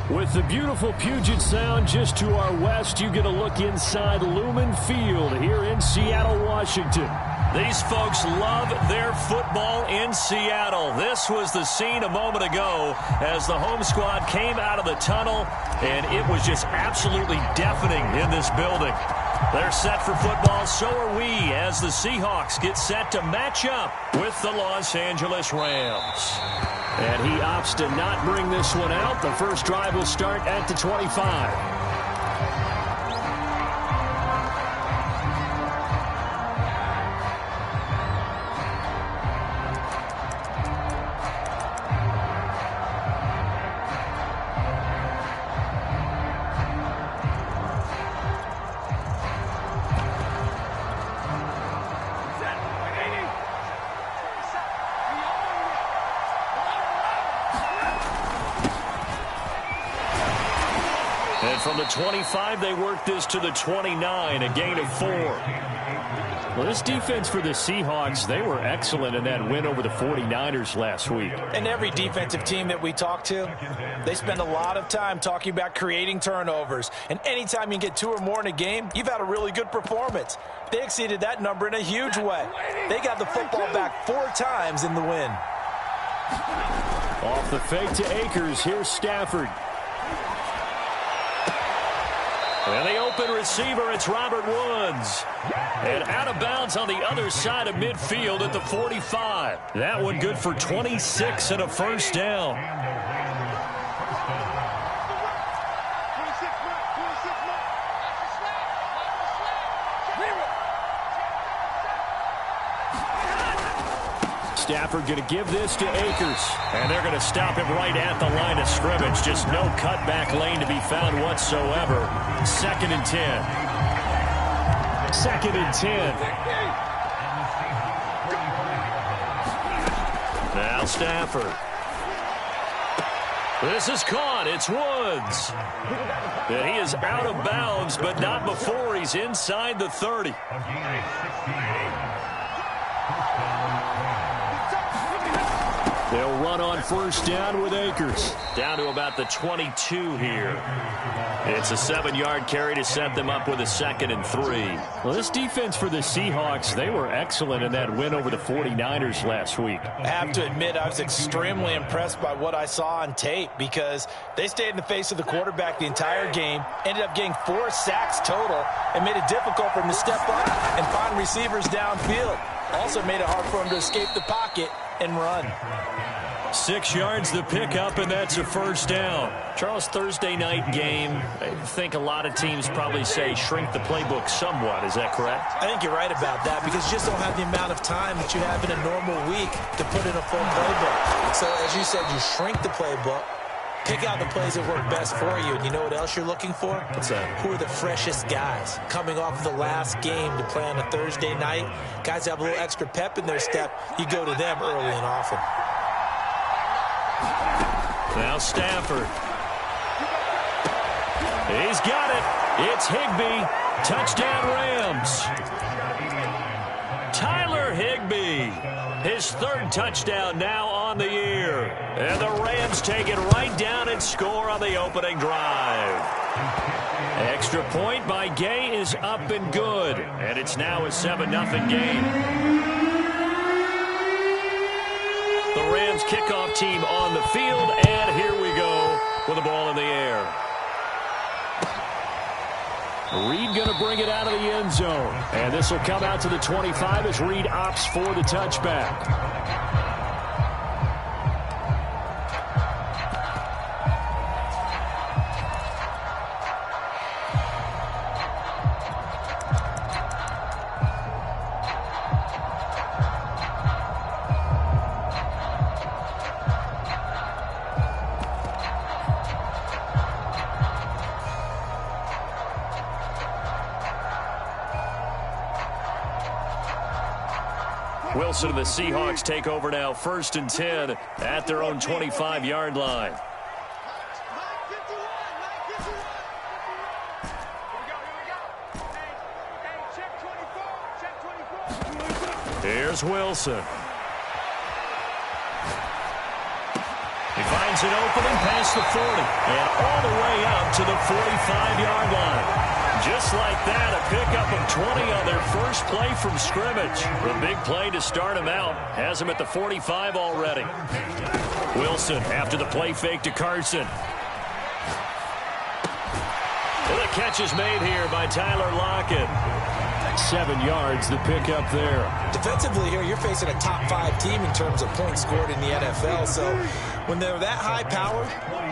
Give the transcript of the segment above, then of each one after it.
With the beautiful Puget Sound just to our west, you get a look inside Lumen Field here in Seattle, Washington. These folks love their football in Seattle. This was the scene a moment ago as the home squad came out of the tunnel, and it was just absolutely deafening in this building. They're set for football, so are we, as the Seahawks get set to match up with the Los Angeles Rams. And he opts to not bring this one out. The first drive will start at the 25. From the 25, they work this to the 29, a gain of 4. Well, this defense for the Seahawks, they were excellent in that win over the 49ers last week. And every defensive team that we talk to, they spend a lot of time talking about creating turnovers. And anytime you get 2 or more in a game, you've had a really good performance. They exceeded that number in a huge way. They got the football back 4 times in the win. Off the fake to Akers, here's Stafford. And the open receiver, it's Robert Woods. And out of bounds on the other side of midfield at the 45. That one good for 26 and a first down. Stafford going to give this to Akers. And they're going to stop him right at the line of scrimmage. Just no cutback lane to be found whatsoever. 2nd and 10. 2nd and 10. Now Stafford. This is caught. It's Woods. And he is out of bounds, but not before he's inside the 30. They'll run on first down with Akers. Down to about the 22 here. It's a 7-yard carry to set them up with a 2nd and 3. Well, this defense for the Seahawks, they were excellent in that win over the 49ers last week. I have to admit, I was extremely impressed by what I saw on tape because they stayed in the face of the quarterback the entire game, ended up getting 4 sacks total, and made it difficult for him to step up and find receivers downfield. Also made it hard for him to escape the pocket and run. 6 yards the pickup, and that's a first down. Charles, Thursday night game, I think a lot of teams probably say shrink the playbook somewhat. Is that correct? I think you're right about that because you just don't have the amount of time that you have in a normal week to put in a full playbook. So as you said, you shrink the playbook, pick out the plays that work best for you. And you know what else you're looking for? What's that? Who are the freshest guys coming off of the last game to play on a Thursday night? Guys have a little extra pep in their step. You go to them early and often. Now Stafford. He's got it. It's Higbee. Touchdown Rams. Tyler Higbee. His 3rd touchdown now on the year. And the Rams take it right down and score on the opening drive. Extra point by Gay is up and good. And it's now a 7-0 game. The Rams kickoff team on the field, and here we go with the ball in the air. Reed going to bring it out of the end zone, and this will come out to the 25 as Reed opts for the touchback. Wilson and the Seahawks take over now, 1st and 10 at their own 25-yard line. Here's Wilson. He finds finds an opening past the 40 and all the way up to the 45-yard line. Just like that, a pickup of 20 on their first play from scrimmage. The big play to start him out has him at the 45 already. Wilson after the play fake to Carson. And the catch is made here by Tyler Lockett. 7 yards, the pickup there. Defensively here, you're facing a top 5 team in terms of points scored in the NFL. So when they're that high powered,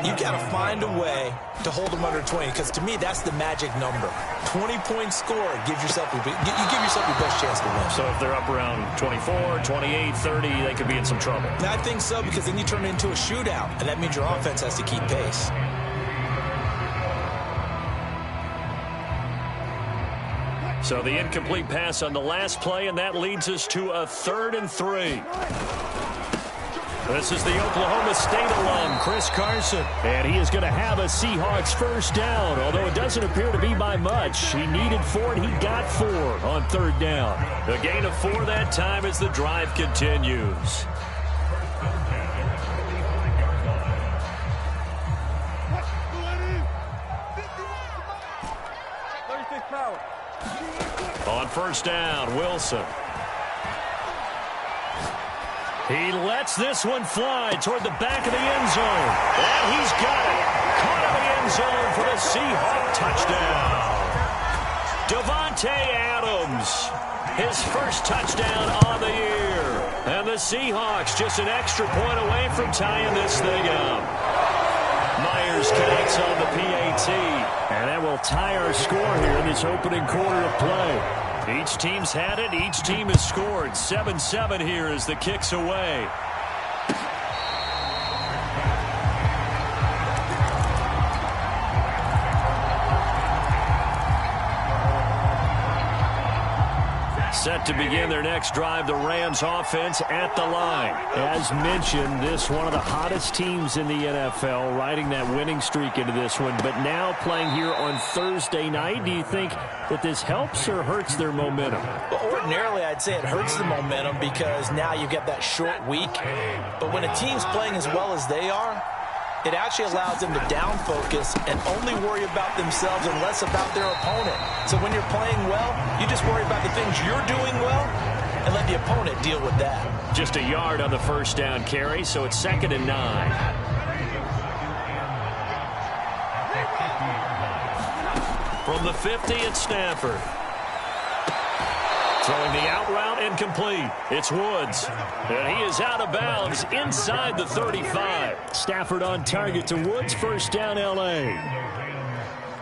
you've got to find a way to hold them under 20. Because to me, that's the magic number. 20 points scored gives yourself you give yourself your best chance to win. So if they're up around 24, 28, 30, they could be in some trouble. And I think so, because then you turn it into a shootout, and that means your offense has to keep pace. So the incomplete pass on the last play, and that leads us to a 3rd and 3. This is the Oklahoma State alum, Chris Carson. And he is going to have a Seahawks first down, although it doesn't appear to be by much. He needed 4, and he got 4 on 3rd down. A gain of 4 that time as the drive continues. On first down, Wilson. He lets this one fly toward the back of the end zone. And he's got it. Caught in the end zone for the Seahawks touchdown. Davante Adams, his first touchdown on the year. And the Seahawks just an extra point away from tying this thing up. Myers connects on the PAT. And that will tie our score here in this opening quarter of play. Each team's had it. Each team has scored. 7-7 here as the kick's away. Set to begin their next drive, the Rams offense at the line. As mentioned, this one of the hottest teams in the NFL, riding that winning streak into this one, but now playing here on Thursday night. Do you think that this helps or hurts their momentum? Well, ordinarily, I'd say it hurts the momentum because now you get that short week. But when a team's playing as well as they are, it actually allows them to down focus and only worry about themselves and less about their opponent. So when you're playing well, you just worry about the things you're doing well and let the opponent deal with that. Just a yard on the first down carry, so it's 2nd and 9. From the 50, it's Stafford. Throwing the out route incomplete. It's Woods. And he is out of bounds inside the 35. Stafford on target to Woods. First down, L.A.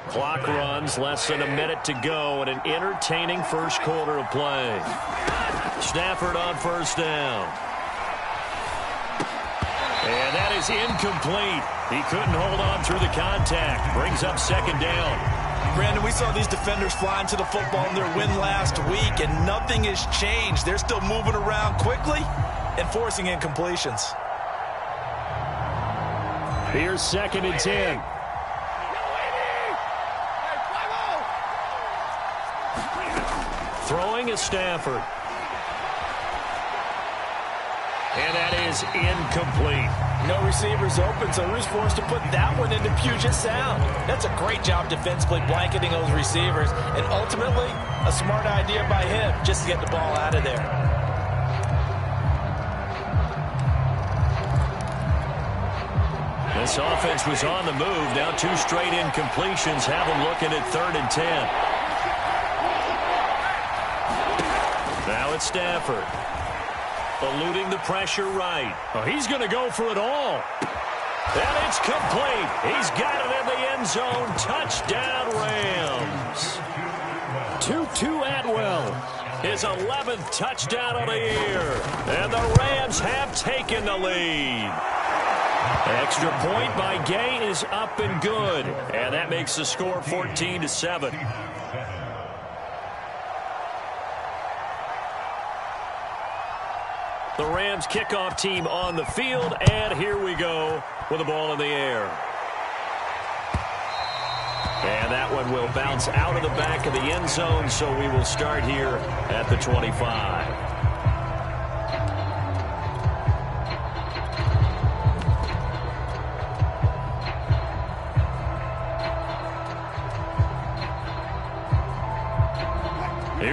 Clock runs. Less than a minute to go in an entertaining first quarter of play. Stafford on first down. And that is incomplete. He couldn't hold on through the contact. Brings up 2nd down. Brandon, we saw these defenders flying to the football in their win last week, and nothing has changed. They're still moving around quickly and forcing incompletions. Here's 2nd and 10. Throwing is Stafford. And that is incomplete. No receivers open, so Roos forced to put that one into Puget Sound. That's a great job defensively blanketing those receivers, and ultimately a smart idea by him just to get the ball out of there. This offense was on the move. Now 2 straight incompletions have them looking at 3rd and 10. Now it's Stafford. Eluding the pressure right. Oh, he's going to go for it all. And it's complete. He's got it in the end zone. Touchdown, Rams. Tutu Atwell. His 11th touchdown of the year. And the Rams have taken the lead. Extra point by Gay is up and good. And that makes the score 14-7. The Rams kickoff team on the field, and here we go with the ball in the air. And that one will bounce out of the back of the end zone, so we will start here at the 25.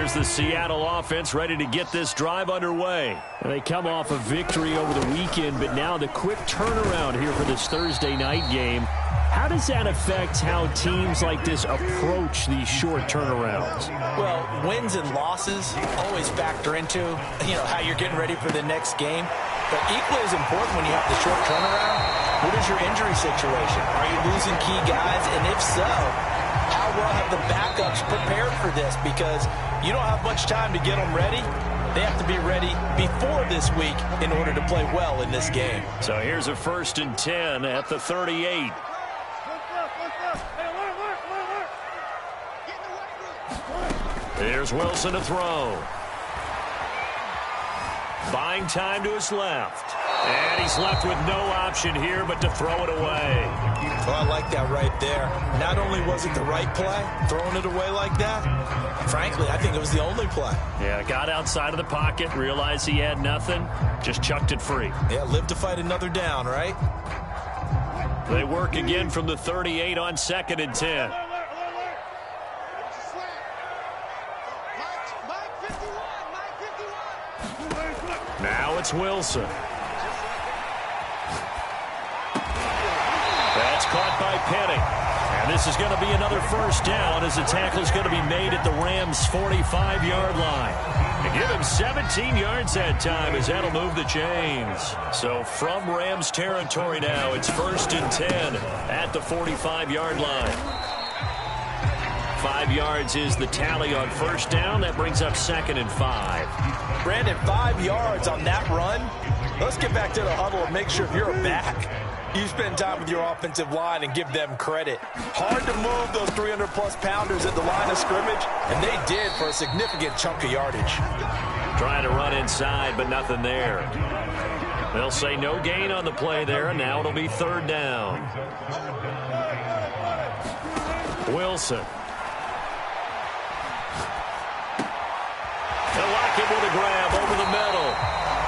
Here's the Seattle offense ready to get this drive underway. They come off a victory over the weekend, but now the quick turnaround here for this Thursday night game. How does that affect how teams like this approach these short turnarounds? Well, wins and losses always factor into, how you're getting ready for the next game. But equally as important when you have the short turnaround, what is your injury situation? Are you losing key guys? And if so, how well have the backups prepared for this? Because you don't have much time to get them ready. They have to be ready before this week in order to play well in this game. So here's a 1st and 10 at the 38. Here's Wilson to throw. Buying time to his left. And he's left with no option here but to throw it away. Well, I like that right there. Not only was it the right play, throwing it away like that, frankly, I think it was the only play. Yeah, got outside of the pocket, realized he had nothing, just chucked it free. Yeah, live to fight another down, right? They work again from the 38 on 2nd and 10. Now it's Wilson. That's caught by Penny. And this is going to be another 1st down as the tackle is going to be made at the Rams' 45-yard line. And give him 17 yards that time as that'll move the chains. So from Rams territory now, it's 1st and 10 at the 45-yard line. 5 yards is the tally on 1st down. That brings up 2nd and 5. Brandon, 5 yards on that run. Let's get back to the huddle and make sure if you're a back, you spend time with your offensive line and give them credit. Hard to move those 300-plus pounders at the line of scrimmage, and they did for a significant chunk of yardage. Trying to run inside, but nothing there. They'll say no gain on the play there, and now it'll be 3rd down. Wilson. They'll lock it with a grab over the middle.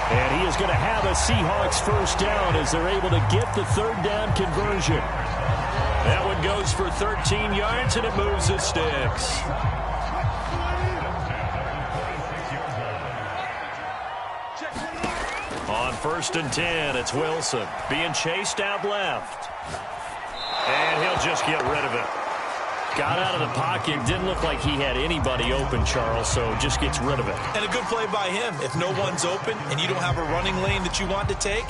And he is going to have a Seahawks 1st down as they're able to get the 3rd down conversion. That one goes for 13 yards, and it moves the sticks. On 1st and 10, it's Wilson being chased out left. And he'll just get rid of it. Got out of the pocket. Didn't look like he had anybody open, Charles, so just gets rid of it. And a good play by him. If no one's open and you don't have a running lane that you want to take,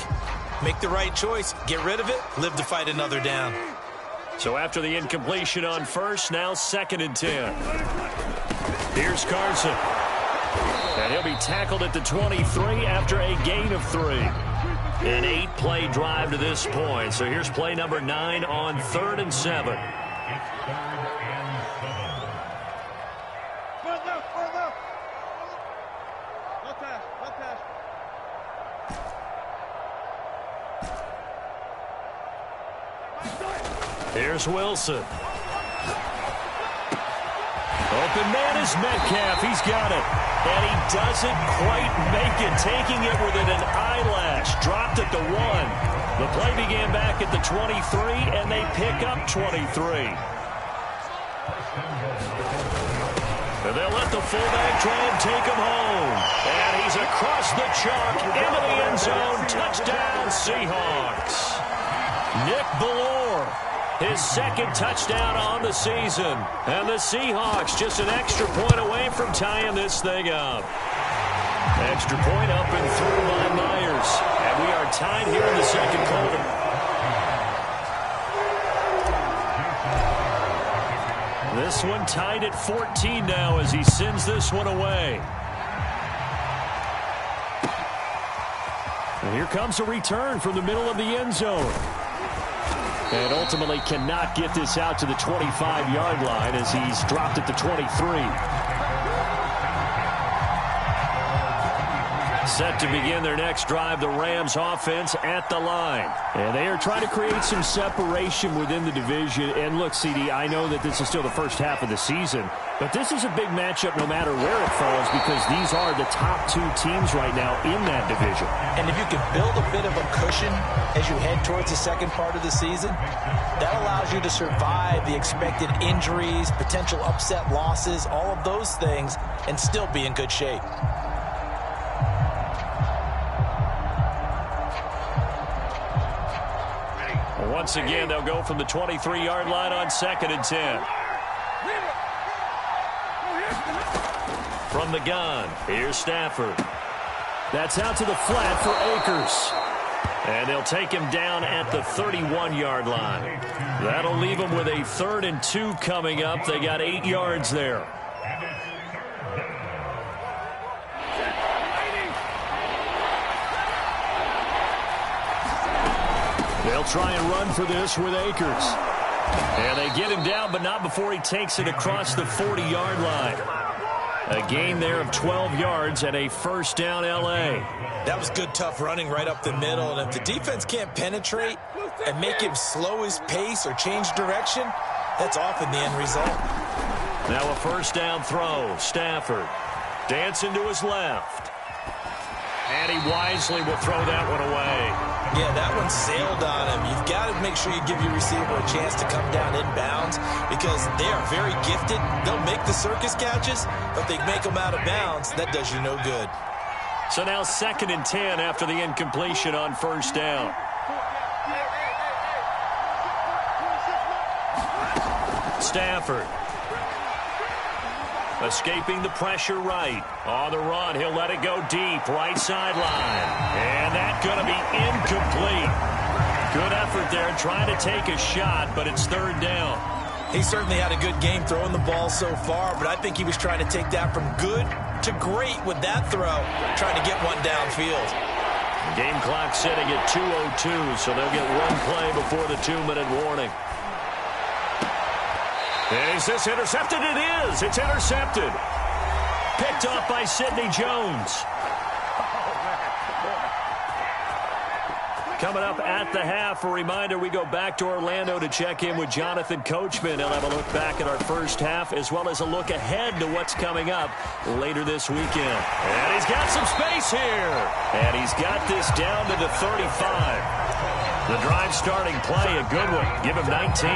make the right choice. Get rid of it. Live to fight another down. So after the incompletion on 1st, now 2nd and 10. Here's Carson. And he'll be tackled at the 23 after a gain of 3. An 8-play drive to this point. So here's play number 9 on 3rd and 7. Here's Wilson. Open man is Metcalf. He's got it. And he doesn't quite make it, taking it within an eyelash. Dropped at the 1. The play began back at the 23, and they pick up 23. And they'll let the fullback try and take him home. And he's across the chalk into the end zone. Touchdown, Seahawks. Nick Bellore, his 2nd touchdown on the season. And the Seahawks just an extra point away from tying this thing up. Extra point up and through by Myers. And we are tied here in the 2nd quarter. This one tied at 14 now as he sends this one away. And here comes a return from the middle of the end zone. And ultimately cannot get this out to the 25-yard line as he's dropped at the 23. Set to begin their next drive, the Rams offense at the line. And they are trying to create some separation within the division. And look, CD, I know that this is still the first half of the season, but this is a big matchup no matter where it falls because these are the top two teams right now in that division. And if you can build a bit of a cushion as you head towards the second part of the season, that allows you to survive the expected injuries, potential upset losses, all of those things, and still be in good shape. Once again, they'll go from the 23-yard line on 2nd and 10. From the gun, here's Stafford. That's out to the flat for Akers. And they'll take him down at the 31-yard line. That'll leave them with a 3rd and 2 coming up. They got 8 yards there. They'll try and run for this with Akers. And they get him down, but not before he takes it across the 40-yard line. A gain there of 12 yards and a first down L.A. That was good, tough running right up the middle. And if the defense can't penetrate and make him slow his pace or change direction, that's often the end result. Now a first down throw. Stafford dancing to his left. And he wisely will throw that one away. Yeah, that one sailed on him. You've got to make sure you give your receiver a chance to come down inbounds because they are very gifted. They'll make the circus catches, but they make them out of bounds. That does you no good. So now 2nd and 10 after the incompletion on first down. Stafford. Escaping the pressure right. On the run, he'll let it go deep. Right sideline. And that's going to be incomplete. Good effort there trying to take a shot, but it's 3rd down. He certainly had a good game throwing the ball so far, but I think he was trying to take that from good to great with that throw, trying to get one downfield. Game clock sitting at 2:02, so they'll get one play before the 2-minute warning. Is this intercepted? It is. It's intercepted. Picked off by Sidney Jones. Coming up at the half, a reminder, we go back to Orlando to check in with Jonathan Coachman. He'll have a look back at our first half as well as a look ahead to what's coming up later this weekend. And he's got some space here. And he's got this down to the 35. The drive starting play, a good one. Give him 19.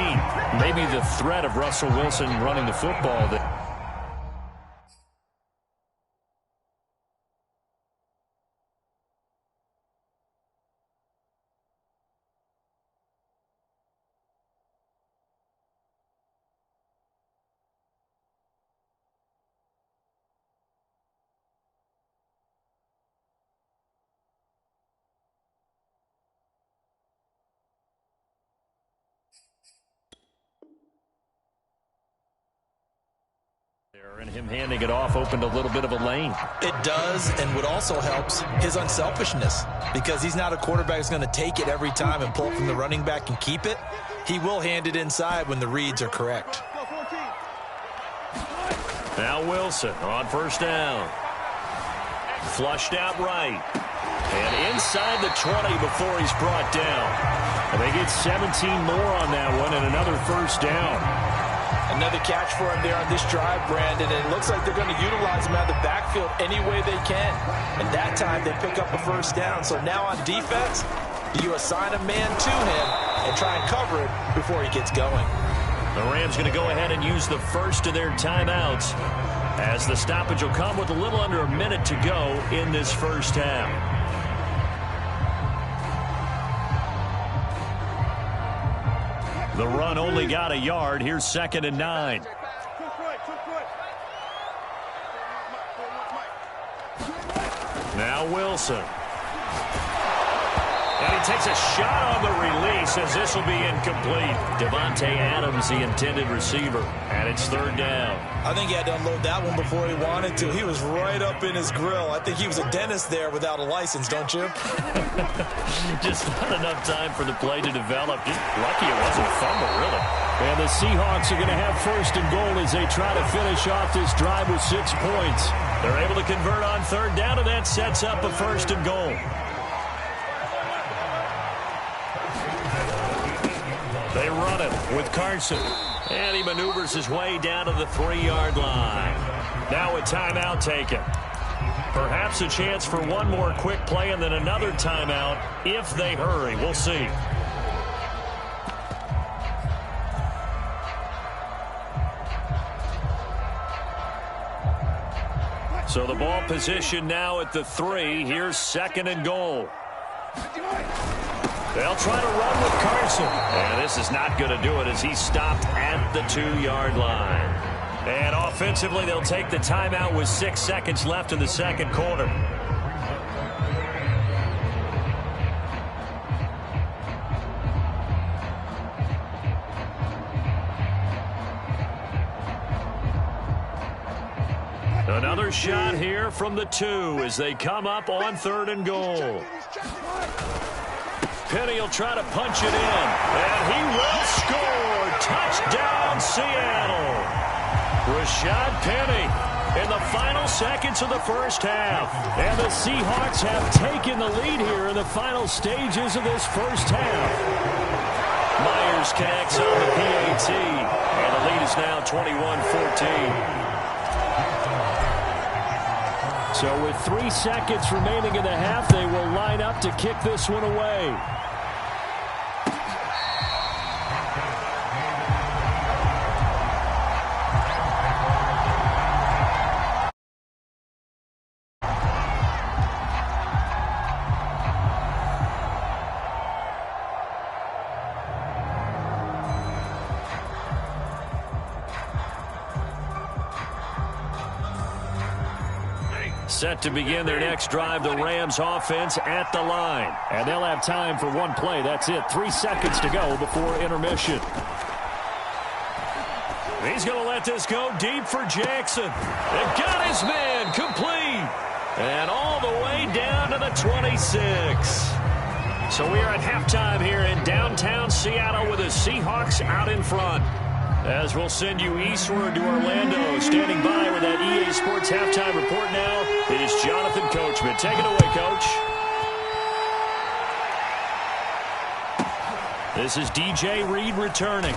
Maybe the threat of Russell Wilson running the football that and him handing it off opened a little bit of a lane. It does, and what also helps his unselfishness, because he's not a quarterback who's going to take it every time and pull from the running back and keep it. He will hand it inside when the reads are correct. Now Wilson on first down. Flushed out right. And inside the 20 before he's brought down. And they get 17 more on that one and another first down. Another catch for him there on this drive, Brandon, and it looks like they're going to utilize him out of the backfield any way they can. And that time they pick up a first down. So now on defense, you assign a man to him and try and cover it before he gets going. The Rams going to go ahead and use the first of their timeouts as the stoppage will come with a little under a minute to go in this first half. The run only got a yard. Here's 2nd and 9. Now Wilson. And he takes a shot on the release as this will be incomplete. Devontae Adams, the intended receiver. And it's third down. I think he had to unload that one before he wanted to. He was right up in his grill. I think he was a dentist there without a license, don't you? Just not enough time for the play to develop. Just lucky it wasn't a fumble, really. And the Seahawks are going to have first and goal as they try to finish off this drive with 6 points. They're able to convert on third down, and that sets up a first and goal. They run it with Carson. And he maneuvers his way down to the 3-yard line. Now a timeout taken. Perhaps a chance for one more quick play and then another timeout if they hurry. We'll see. So the ball position now at the 3. Here's second and goal. They'll try to run with Carson. And this is not going to do it as he's stopped at the 2-yard line. And offensively, they'll take the timeout with 6 seconds left in the second quarter. Another shot here from the 2 as they come up on third and goal. Penny will try to punch it in, and he will score. Touchdown, Seattle. Rashad Penny in the final seconds of the first half. And the Seahawks have taken the lead here in the final stages of this first half. Myers connects on the PAT, and the lead is now 21-14. So with 3 seconds remaining in the half, they will line up to kick this one away. Set to begin their next drive, the Rams offense at the line. And they'll have time for one play. That's it. 3 seconds to go before intermission. He's going to let this go deep for Jackson. They've got his man complete. And all the way down to the 26. So we are at halftime here in downtown Seattle with the Seahawks out in front. As we'll send you eastward to Orlando. Standing by with that EA Sports halftime report now, it is Jonathan Coachman. Take it away, Coach. This is DJ Reed returning.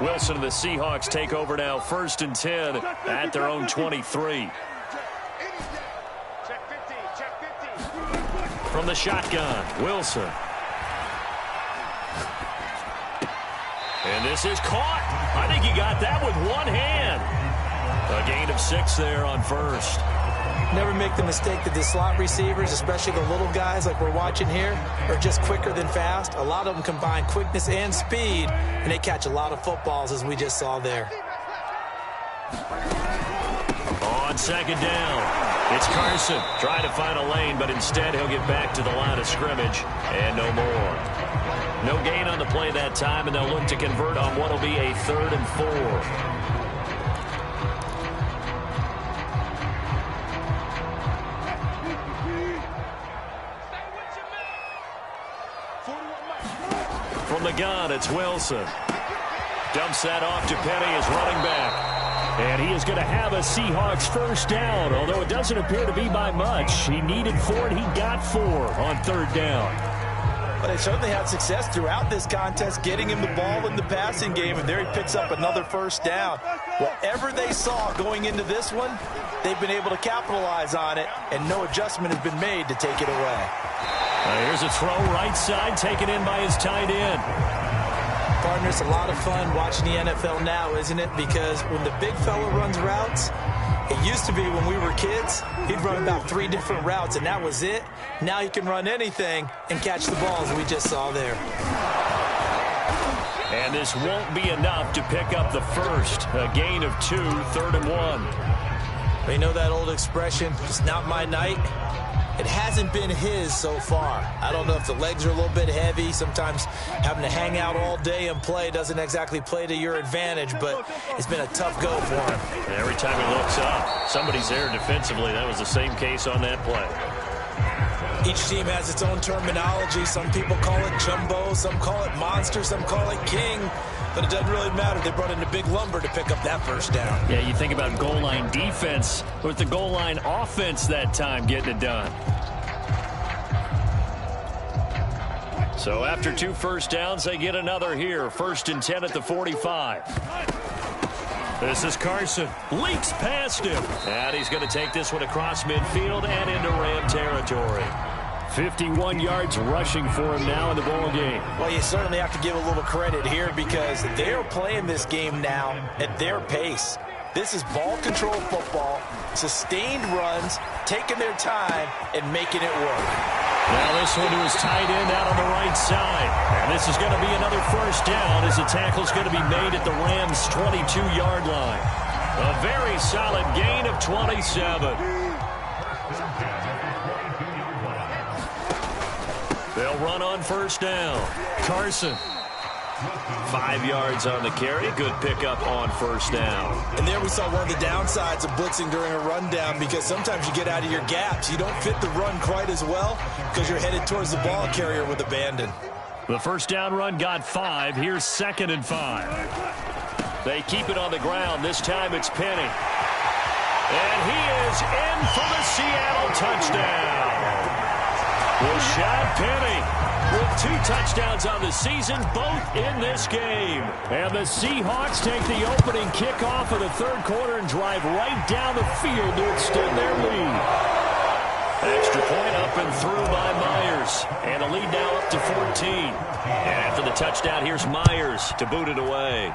Wilson and the Seahawks take over now, 1st and 10 at their own 23. From the shotgun, Wilson. And this is caught. I think he got that with one hand. A gain of 6 there on first. Never make the mistake that the slot receivers, especially the little guys like we're watching here, are just quicker than fast. A lot of them combine quickness and speed, and they catch a lot of footballs, as we just saw there. On second down, it's Carson trying to find a lane, but instead he'll get back to the line of scrimmage, and no more. No gain on the play that time, and they'll look to convert on what will be a 3rd and 4. From the gun, it's Wilson. Dumps that off to Penny as running back. And he is going to have a Seahawks first down, although it doesn't appear to be by much. He needed 4, and he got 4 on 3rd down. But they certainly had success throughout this contest, getting him the ball in the passing game, and there he picks up another first down. Whatever they saw going into this one, they've been able to capitalize on it, and no adjustment has been made to take it away. Here's a throw right side, taken in by his tight end. Partner, it's a lot of fun watching the NFL now, isn't it? Because when the big fella runs routes, It used to be when we were kids, he'd run about 3 different routes, and that was it. Now he can run anything and catch the balls we just saw there. And this won't be enough to pick up the first. A gain of 2, 3rd and 1. But you know that old expression, it's not my night? It hasn't been his so far. I don't know if the legs are a little bit heavy. Sometimes having to hang out all day and play doesn't exactly play to your advantage, but it's been a tough go for him. And every time he looks up, somebody's there defensively. That was the same case on that play. Each team has its own terminology. Some people call it jumbo, some call it monster, some call it king. But it doesn't really matter. They brought in a big lumber to pick up that first down. Yeah, you think about goal line defense with the goal line offense that time getting it done. So after 2 first downs, they get another here. 1st and 10 at the 45. This is Carson. Leaks past him. And he's going to take this one across midfield and into Ram territory. 51 yards rushing for him now in the ball game. Well, you certainly have to give a little credit here because they're playing this game now at their pace. This is ball control football, sustained runs, taking their time, and making it work. Now this one to his tight end out on the right side. And this is going to be another first down as the tackle's going to be made at the Rams' 22-yard line. A very solid gain of 27. They'll run on first down. Carson. 5 yards on the carry. Good pickup on first down. And there we saw one of the downsides of blitzing during a rundown because sometimes you get out of your gaps. You don't fit the run quite as well because you're headed towards the ball carrier with abandon. The first down run got 5. Here's 2nd and 5. They keep it on the ground. This time it's Penny. And he is in for the Seattle touchdown. Rashad Penny with 2 touchdowns on the season, both in this game. And the Seahawks take the opening kickoff of the 3rd quarter and drive right down the field to extend their lead. Extra point up and through by Myers. And a lead now up to 14. And after the touchdown, here's Myers to boot it away.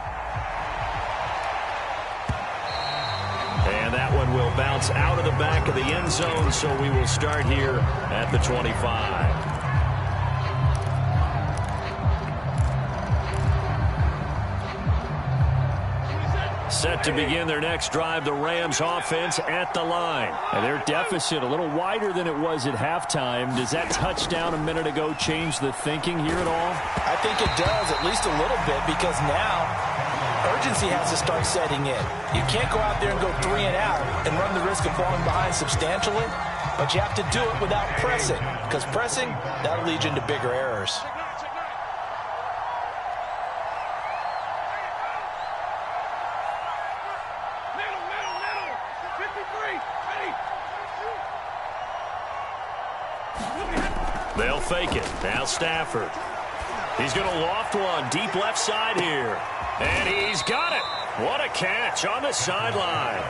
And that one will bounce out of the back of the end zone, so we will start here at the 25. Set to begin their next drive, the Rams offense at the line. And their deficit a little wider than it was at halftime. Does that touchdown a minute ago change the thinking here at all? I think it does, at least a little bit, because now urgency has to start setting in. You can't go out there and go 3 and out and run the risk of falling behind substantially, but you have to do it without pressing, because pressing, that'll lead you into bigger errors. They'll fake it. Now Stafford. He's going to loft one deep left side here. And he's got it. What a catch on the sideline.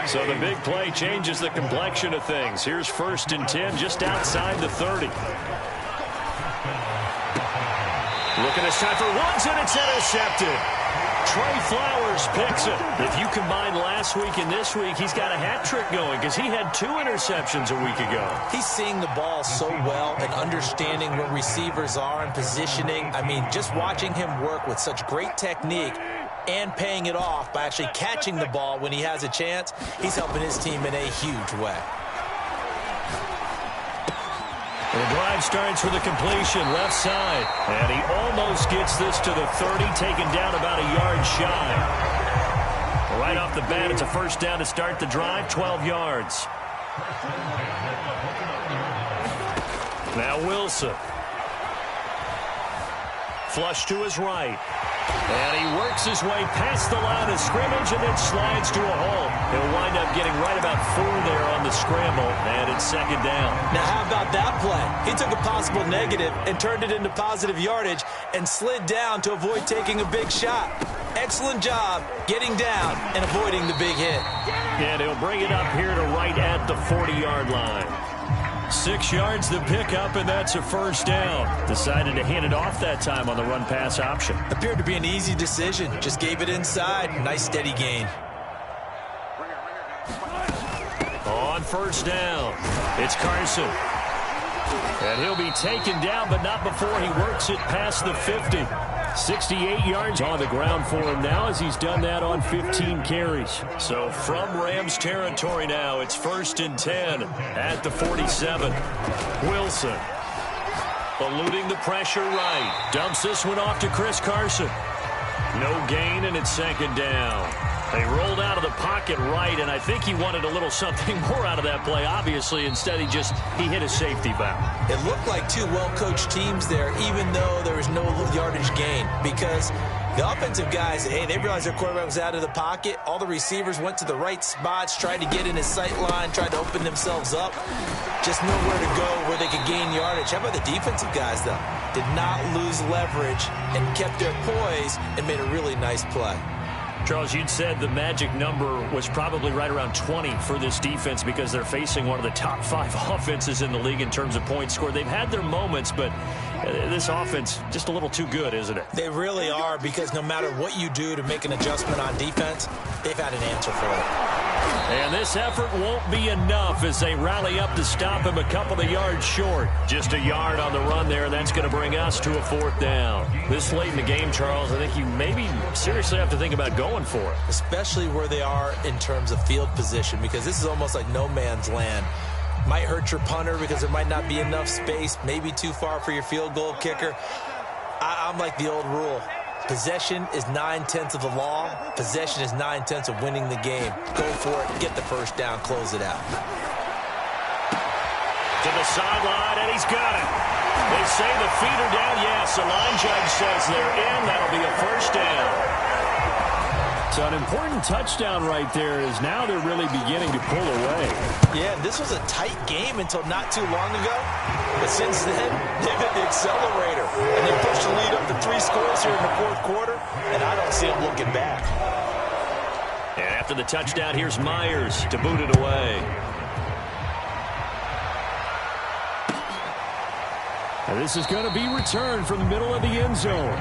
So the big play changes the complexion of things. Here's 1st and 10 just outside the 30. Looking this time for Woods, and it's intercepted. Trey Flowers picks it. If you combine last week and this week, he's got a hat trick going because he had 2 interceptions a week ago. He's seeing the ball so well and understanding where receivers are and positioning. I mean, just watching him work with such great technique and paying it off by actually catching the ball when he has a chance, he's helping his team in a huge way. The drive starts with a completion left side. And he almost gets this to the 30, taken down about a yard shy. Right off the bat, it's a first down to start the drive, 12 yards. Now Wilson. Flush to his right. And he works his way past the line of scrimmage and then slides to a hole. He'll wind up getting right about 4 there on the scramble, and it's 2nd down. Now, how about that play? He took a possible negative and turned it into positive yardage and slid down to avoid taking a big shot. Excellent job getting down and avoiding the big hit. And he'll bring it up here to right at the 40-yard line. 6 yards the pickup, and that's a first down. Decided to hand it off that time on the run-pass option. Appeared to be an easy decision. Just gave it inside. Nice steady gain. on first down. It's Carson. And he'll be taken down, but not before he works it past the 50. 68 yards on the ground for him now as he's done that on 15 carries. So from Rams territory now, it's 1st and 10 at the 47. Wilson eluding the pressure right. Dumps this one off to Chris Carson. No gain, and it's 2nd down. They rolled out of the pocket right, and I think he wanted a little something more out of that play, obviously. Instead, he hit a safety valve. It looked like two well-coached teams there, even though there was no yardage gain, because the offensive guys, hey, they realized their quarterback was out of the pocket. All the receivers went to the right spots, tried to get in his sight line, tried to open themselves up. Just nowhere to go where they could gain yardage. How about the defensive guys, though? Did not lose leverage and kept their poise and made a really nice play. Charles, you'd said the magic number was probably right around 20 for this defense because they're facing one of the top 5 offenses in the league in terms of points scored. They've had their moments, but this offense just a little too good, isn't it? They really are, because no matter what you do to make an adjustment on defense, they've had an answer for it. And this effort won't be enough as they rally up to stop him a couple of yards short. Just a yard on the run there, and that's going to bring us to a 4th down. This late in the game, Charles, I think you maybe seriously have to think about going for it. Especially where they are in terms of field position, because this is almost like no man's land. Might hurt your punter because there might not be enough space, maybe too far for your field goal kicker. I'm like the old rule. Possession is 9/10 of the law. Possession is 9/10 of winning the game. Go for it. Get the first down. Close it out. To the sideline, and he's got it. They say the feet are down. Yes, the line judge says they're in. That'll be a first down. So an important touchdown right there is now they're really beginning to pull away. Yeah, this was a tight game until not too long ago. But since then, they've hit the accelerator. And they pushed the lead up to 3 scores here in the 4th quarter. And I don't see them looking back. And after the touchdown, here's Myers to boot it away. And this is going to be returned from the middle of the end zone.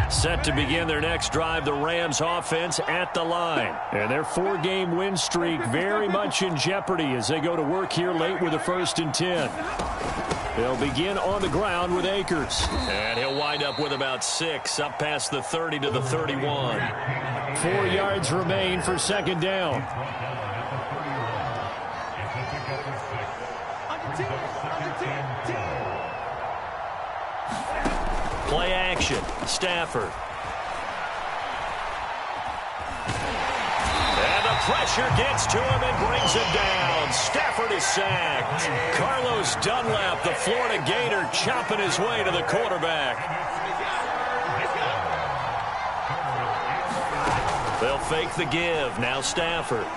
Set to begin their next drive, the Rams offense at the line. And their 4-game win streak very much in jeopardy as they go to work here late with a 1st and 10. They'll begin on the ground with Akers. And he'll wind up with about 6 up past the 30 to the 31. 4 yards remain for 2nd down. Play action. Stafford. And the pressure gets to him and brings him down. Stafford is sacked. Carlos Dunlap, the Florida Gator, chopping his way to the quarterback. They'll fake the give. Now Stafford.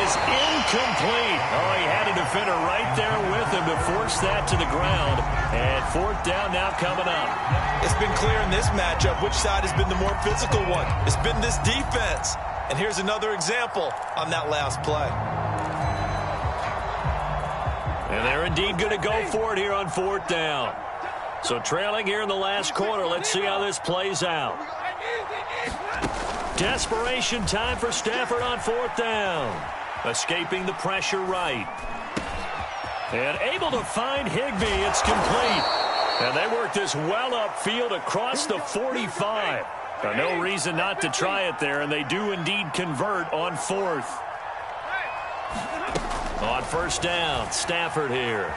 Incomplete. Oh, he had a defender right there with him to force that to the ground. And 4th down now coming up. It's been clear in this matchup which side has been the more physical one. It's been this defense. And here's another example on that last play. And they're indeed going to go for it here on 4th down. So trailing here in the last quarter. Let's see how this plays out. Desperation time for Stafford on 4th down. Escaping the pressure right. And able to find Higbee. It's complete. And they work this well upfield across the 45. No reason not to try it there, and they do indeed convert on 4th. On 1st down, Stafford here.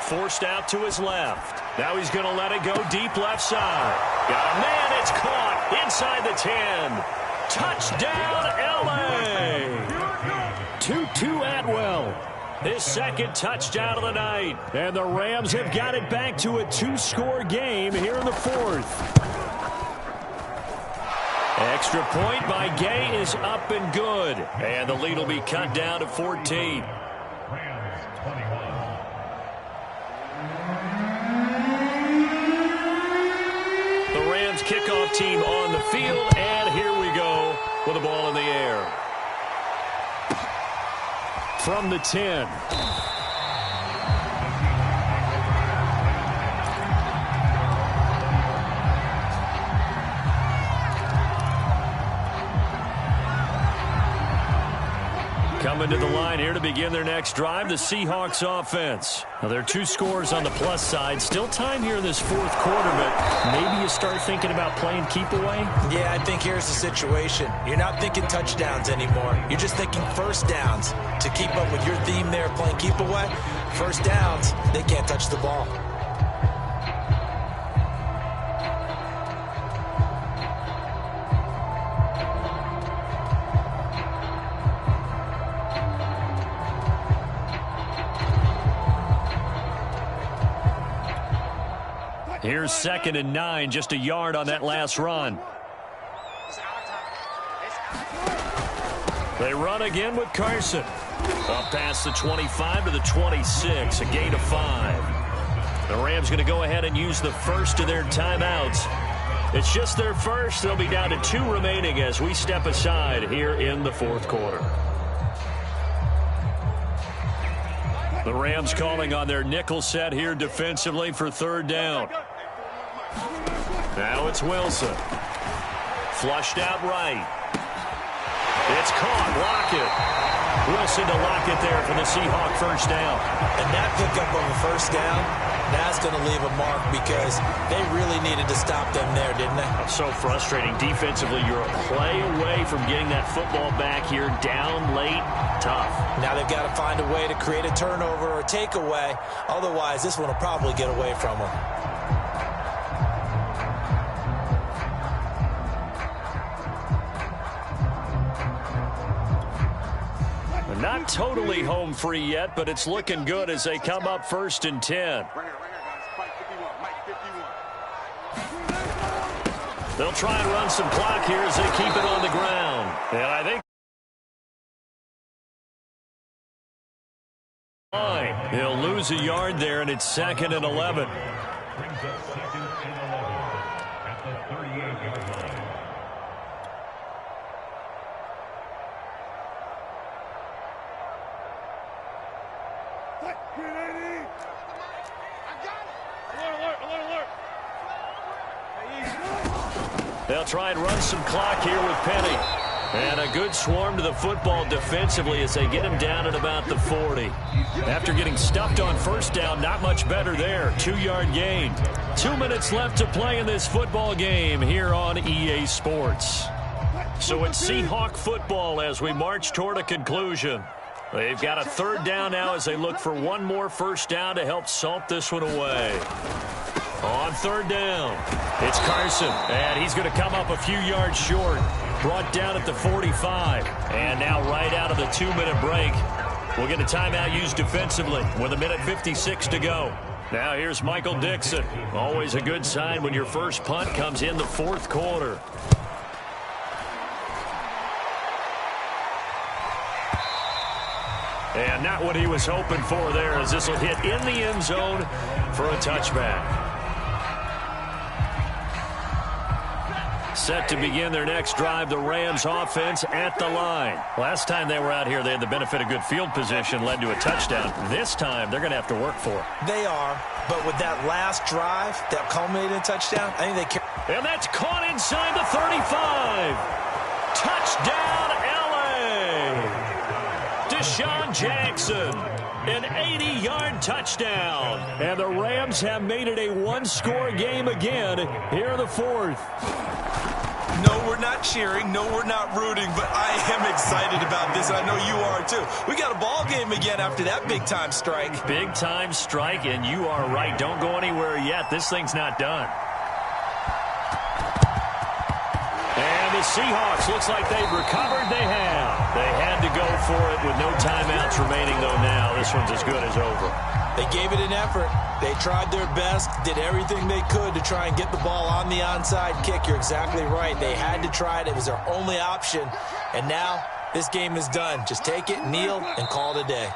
Forced out to his left. Now he's going to let it go deep left side. Got a man. It's caught inside the 10. Touchdown, L.A. Tutu Atwell. His 2nd touchdown of the night. And the Rams have got it back to a 2-score game here in the 4th. Extra point by Gay is up and good. And the lead will be cut down to 14. The Rams kickoff team on the field. And here we go with the ball in the air. From the 10. Coming to the line here to begin their next drive, the Seahawks offense. Now, there are 2 scores on the plus side. Still time here in this fourth quarter, but maybe you start thinking about playing keep away? Yeah, I think here's the situation. You're not thinking touchdowns anymore. You're just thinking first downs. To keep up with your theme there, playing keep away, first downs, they can't touch the ball. Here's 2nd and 9, just a yard on that last run. They run again with Carson. Up past the 25 to the 26, a gain of 5. The Rams going to go ahead and use the first of their timeouts. It's just their first. They'll be down to 2 remaining as we step aside here in the fourth quarter. The Rams calling on their nickel set here defensively for 3rd down. Now it's Wilson. Flushed out right. It's caught. Lockett. Wilson to Lockett there for the Seahawk first down. And that pickup of a first down, that's going to leave a mark because they really needed to stop them there, didn't they? That's so frustrating. Defensively, you're a play away from getting that football back here. Down late, tough. Now they've got to find a way to create a turnover or takeaway. Otherwise, this one will probably get away from them. Not totally home free yet, but it's looking good as they come up 1st and 10. They'll try and run some clock here as they keep it on the ground. And I think he'll lose a yard there, and it's 2nd and 11. They'll try and run some clock here with Penny. And a good swarm to the football defensively as they get him down at about the 40. After getting stuffed on first down, not much better there. 2-yard gain. 2 minutes left to play in this football game here on EA Sports. So it's Seahawk football as we march toward a conclusion. They've got a 3rd down now as they look for one more first down to help salt this one away. On 3rd down, it's Carson, and he's going to come up a few yards short. Brought down at the 45, and now right out of the 2-minute break. We'll get a timeout used defensively with 1:56 to go. Now here's Michael Dixon. Always a good sign when your first punt comes in the fourth quarter. And not what he was hoping for there, as this will hit in the end zone for a touchback. Set to begin their next drive, the Rams offense at the line. Last time they were out here, they had the benefit of good field position, led to a touchdown. This time, they're going to have to work for it. They are, but with that last drive that culminated in a touchdown, I think they can. And that's caught inside the 35. Touchdown, L.A. Deshaun Jackson. An 80-yard touchdown. And the Rams have made it a one-score game again here in the fourth. No, we're not cheering. No, we're not rooting. But I am excited about this, and I know you are too. We got a ball game again after that big-time strike. Big-time strike, and you are right. Don't go anywhere yet. This thing's not done. And the Seahawks, looks like they've recovered. They have. They had to go for it with no timeouts remaining, though, now. This one's as good as over. They gave it an effort. They tried their best, did everything they could to try and get the ball on the onside kick. You're exactly right. They had to try it. It was their only option. And now this game is done. Just take it, kneel, and call it a day.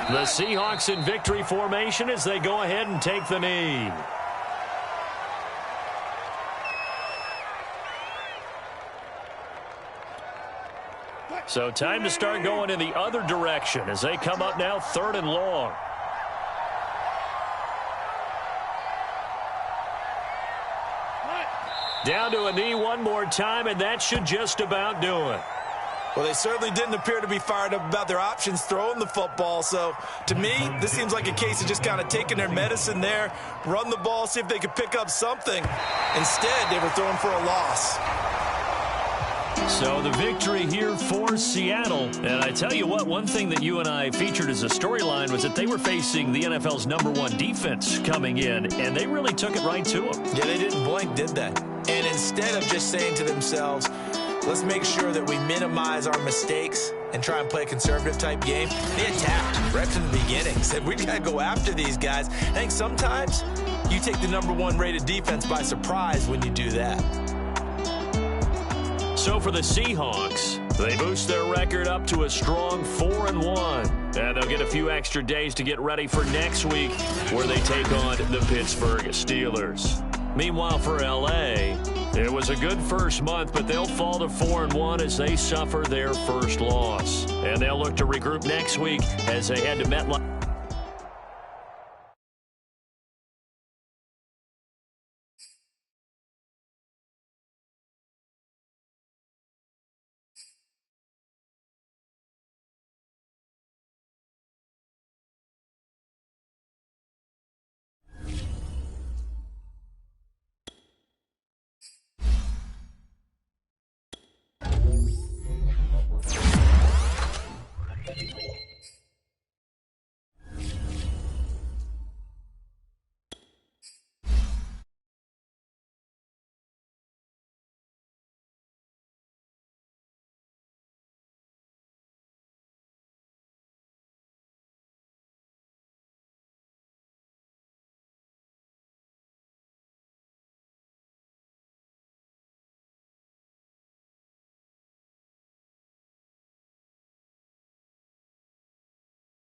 The Seahawks in victory formation as they go ahead and take the knee. So time to start going in the other direction as they come up now 3rd and long. Down to a knee one more time, and that should just about do it. Well, they certainly didn't appear to be fired up about their options throwing the football. So, to me, this seems like a case of just kind of taking their medicine there, run the ball, see if they could pick up something. Instead, they were throwing for a loss. So the victory here for Seattle. And I tell you what, one thing that you and I featured as a storyline was that they were facing the NFL's #1 defense coming in, and they really took it right to them. Yeah, they didn't blink, did they? And instead of just saying to themselves, let's make sure that we minimize our mistakes and try and play a conservative-type game, they attacked right from the beginning. Said, we got to go after these guys. I think sometimes you take the #1 rated defense by surprise when you do that. So for the Seahawks, they boost their record up to a strong 4-1. And they'll get a few extra days to get ready for next week, where they take on the Pittsburgh Steelers. Meanwhile, for L.A., it was a good first month, but they'll fall to 4-1 as they suffer their first loss. And they'll look to regroup next week as they head to MetLife.